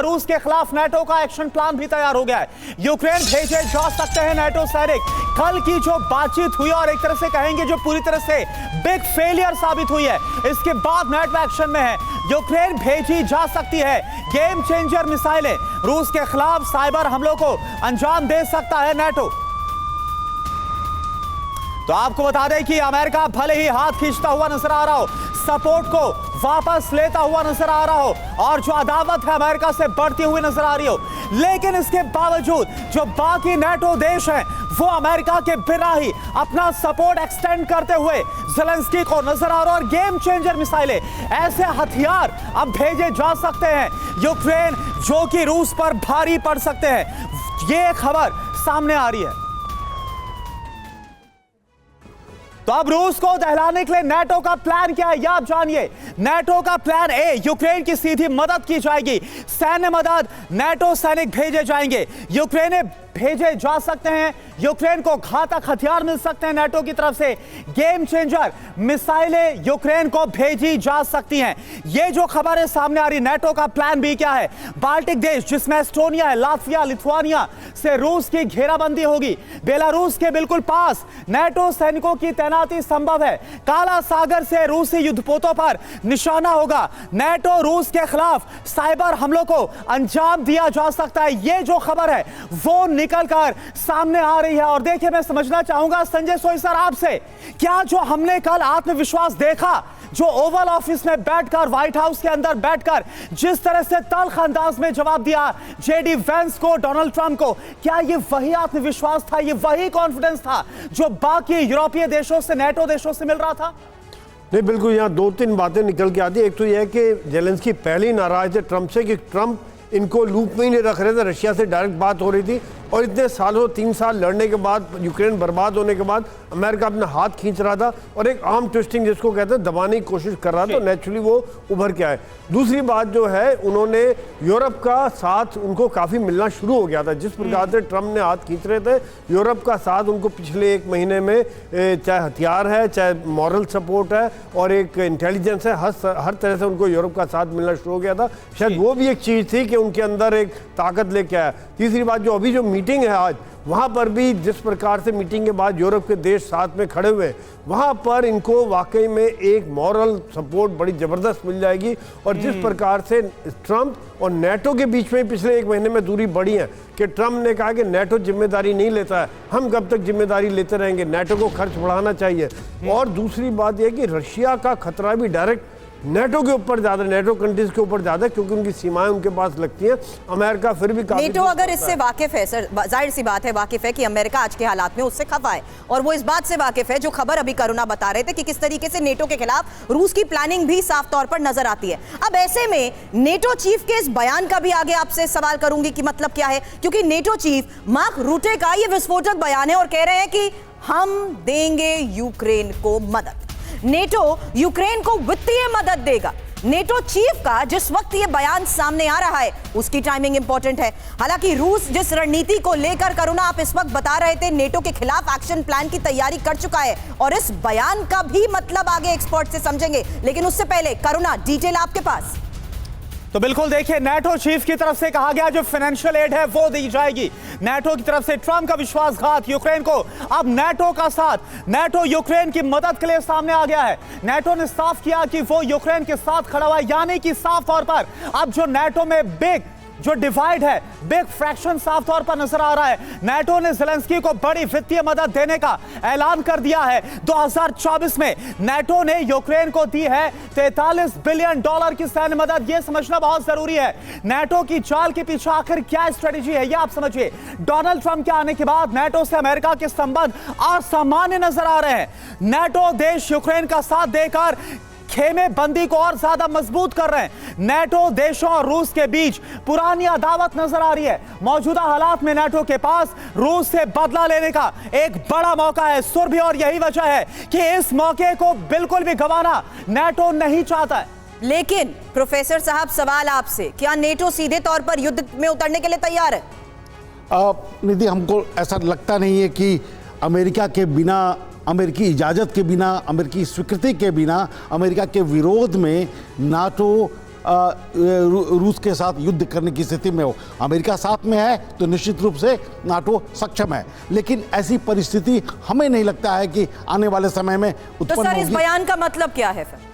रूस के खिलाफ नाटो का एक्शन प्लान भी तैयार हो गया है। यूक्रेन भेजे जा सकते हैं नाटो सैनिक। कल की जो बातचीत हुई और एक तरह से कहेंगे जो पूरी तरह से बिग फेलियर साबित हुई है, इसके बाद नाटो एक्शन में है। यूक्रेन भेजी जा सकती है गेम चेंजर मिसाइलें। रूस के खिलाफ साइबर हमलों को अंजाम दे सकता है नाटो। तो आपको बता दें कि अमेरिका भले ही हाथ खींचता हुआ नजर आ रहा हो, सपोर्ट को वापस लेता हुआ नजर आ रहा हो और जो अदावत है अमेरिका से बढ़ती हुई नजर आ रही हो, लेकिन इसके बावजूद जो बाकी नाटो देश हैं वो अमेरिका के बिना ही अपना सपोर्ट एक्सटेंड करते हुए ज़ेलेंस्की को नजर आ रहा है। और गेम चेंजर मिसाइलें, ऐसे हथियार अब भेजे जा सकते हैं यूक्रेन जो कि रूस पर भारी पड़ सकते हैं। ये खबर सामने आ रही है। तो अब रूस को दहलाने के लिए नाटो का प्लान क्या है, यह आप जानिए। नाटो का प्लान ए, यूक्रेन की सीधी मदद की जाएगी। सैन्य मदद, नाटो सैनिक भेजे जाएंगे, यूक्रेन भेजे जा सकते हैं, यूक्रेन को घातक हथियार मिल सकते हैं नाटो की तरफ से। गेम चेंजर मिसाइलें यूक्रेन को भेजी जा सकती हैं। ये जो खबर है सामने आ रही, नाटो का प्लान भी क्या है। बाल्टिक देश जिसमें एस्टोनिया है, लातविया, लिथुआनिया से रूस की घेराबंदी होगी। बेलारूस के बिल्कुल पास नाटो सैनिकों की तैनाती संभव है। काला सागर से रूसी युद्धपोतों पर निशाना होगा। नाटो रूस के खिलाफ साइबर हमलों को अंजाम दिया जा सकता है। ये जो खबर है वो निकलकर सामने आ रही है। और देखिए, मैं समझना चाहूंगा संजय सोई सर आपसे, क्या जो हमने कल आत्मविश्वास देखा, जो ओवल ऑफिस में बैठकर, व्हाइट हाउस के अंदर बैठकर जिस तरह से तल्ख अंदाज में जवाब दिया जेडी वेंस को, डोनाल्ड ट्रंप को, क्या ये वही आत्मविश्वास था, ये वही कॉन्फिडेंस था जो बाकी यूरोपीय देशों से, नाटो देशों से मिल रहा था? नहीं, बिल्कुल। यहाँ दो तीन बातें निकल के आती है। एक तो यह है कि ज़ेलेंस्की पहले ही नाराज थे ट्रंप से कि ट्रंप इनको लूप में ही नहीं रख रहे थे। रशिया से डायरेक्ट बात हो रही थी और इतने सालों, 3 साल लड़ने के बाद, यूक्रेन बर्बाद होने के बाद अमेरिका अपना हाथ खींच रहा था और एक आर्म ट्विस्टिंग जिसको कहते हैं दबाने की कोशिश कर रहा था, तो नेचुरली वो उभर के आए। दूसरी बात जो है, उन्होंने यूरोप का साथ उनको काफ़ी मिलना शुरू हो गया था। जिस प्रकार से ट्रंप ने हाथ खींच रहे थे, यूरोप का साथ उनको पिछले 1 महीने में चाहे हथियार है, चाहे मॉरल सपोर्ट है और एक इंटेलिजेंस है, हर तरह से उनको यूरोप का साथ मिलना शुरू हो गया था। शायद वो भी एक चीज़ थी कि उनके अंदर एक ताकत लेके आया। तीसरी बात, जो अभी जो मीटिंग है आज, वहाँ पर भी जिस प्रकार से मीटिंग के बाद यूरोप के देश साथ में खड़े हुए, वहाँ पर इनको वाकई में एक मॉरल सपोर्ट बड़ी ज़बरदस्त मिल जाएगी। और जिस प्रकार से ट्रंप और नाटो के बीच में पिछले 1 महीने में दूरी बढ़ी है कि ट्रंप ने कहा कि नाटो जिम्मेदारी नहीं लेता है, हम कब तक जिम्मेदारी लेते रहेंगे, नाटो को खर्च बढ़ाना चाहिए। और दूसरी बात यह कि रशिया का खतरा भी डायरेक्ट नेटो के ऊपर ज्यादा, नेटो कंट्रीज के ऊपर ज्यादा, क्योंकि उनकी सीमाएं उनके पास लगती हैं। अमेरिका फिर भी नेटो अगर इससे वाकिफ है सर, जाहिर सी बात है वाकिफ है कि अमेरिका आज के हालात में उससे खफा है और वो इस बात से वाकिफ है जो खबर अभी करुणा बता रहे थे कि किस तरीके से नेटो के खिलाफ रूस की प्लानिंग भी साफ तौर पर नजर आती है। अब ऐसे में नेटो चीफ के इस बयान का भी आगे आपसे सवाल करूंगी कि मतलब क्या है, क्योंकि नेटो चीफ मार्क रूटे का ये विस्फोटक बयान है और कह रहे हैं कि हम देंगे यूक्रेन को मदद, नेटो यूक्रेन को वित्तीय मदद देगा। नेटो चीफ का जिस वक्त ये बयान सामने आ रहा है उसकी टाइमिंग इंपॉर्टेंट है। हालांकि रूस जिस रणनीति को लेकर करुणा आप इस वक्त बता रहे थे, नेटो के खिलाफ एक्शन प्लान की तैयारी कर चुका है और इस बयान का भी मतलब आगे एक्सपर्ट से समझेंगे, लेकिन उससे पहले करुणा डिटेल आपके पास। तो बिल्कुल देखिए, नाटो चीफ की तरफ से कहा गया जो फाइनेंशियल एड है वो दी जाएगी। नाटो की तरफ से ट्रंप का विश्वासघात, यूक्रेन को अब नाटो का साथ, नाटो यूक्रेन की मदद के लिए सामने आ गया है। नाटो ने साफ किया कि वो यूक्रेन के साथ खड़ा हुआ है, यानी कि साफ तौर पर अब जो नाटो में बिग जो डिवाइड है, बिग फ्रैक्शन साफ तौर पर नजर आ रहा है। नाटो ने ज़ेलेंस्की को बड़ी वित्तीय मदद देने का ऐलान कर दिया है। 2024 में नाटो ने यूक्रेन को दी है $43 बिलियन की सैन्य मदद। यह समझना बहुत जरूरी है, नाटो की चाल के पीछे आखिर क्या स्ट्रेटेजी है, यह आप समझिए। डोनाल्ड ट्रंप के आने के बाद नाटो से अमेरिका के संबंध असामान्य नजर आ रहे हैं। नाटो देश यूक्रेन का साथ देकर खेमे बंदी को और ज्यादा मजबूत कर रहे हैं। नाटो देशों और रूस के बीच पुरानी अदावत नजर आ रही है। मौजूदा हालात में नाटो के पास रूस से बदला लेने का एक बड़ा मौका है सुरभि, और यही वजह है कि इस मौके को बिल्कुल भी गंवाना नाटो नहीं चाहता है। लेकिन प्रोफेसर साहब, सवाल आपसे, क्या नेटो सीधे तौर पर युद्ध में उतरने के लिए तैयार है? निधि, हमको ऐसा लगता नहीं है कि अमेरिका के बिना, अमेरिकी इजाज़त के बिना, अमेरिकी स्वीकृति के बिना, अमेरिका के विरोध में नाटो रूस के साथ युद्ध करने की स्थिति में हो। अमेरिका साथ में है तो निश्चित रूप से नाटो सक्षम है, लेकिन ऐसी परिस्थिति हमें नहीं लगता है कि आने वाले समय में तो उत्पन्न सर इस होगी। बयान का मतलब क्या है फिर?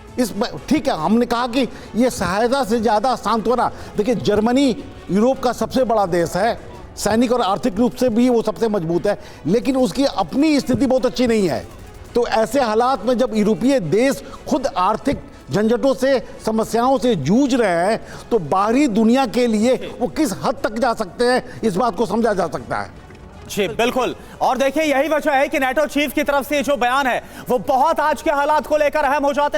ठीक है, हमने कहा कि ये सहायता से ज्यादा सांत्वना। देखिए, जर्मनी यूरोप का सबसे बड़ा देश है, सैनिक और आर्थिक रूप से भी वो सबसे मजबूत है, लेकिन उसकी अपनी स्थिति बहुत अच्छी नहीं है। तो ऐसे हालात में जब यूरोपीय देश खुद आर्थिक झंझटों से, समस्याओं से जूझ रहे हैं, तो बाहरी दुनिया के लिए वो किस हद तक जा सकते हैं, इस बात को समझा जा सकता है। जी बिल्कुल। और देखिए, यही वजह है कि नेटो चीफ की तरफ से जो बयान है वो बहुत आज के हालात को लेकर अहम हो जाते हैं।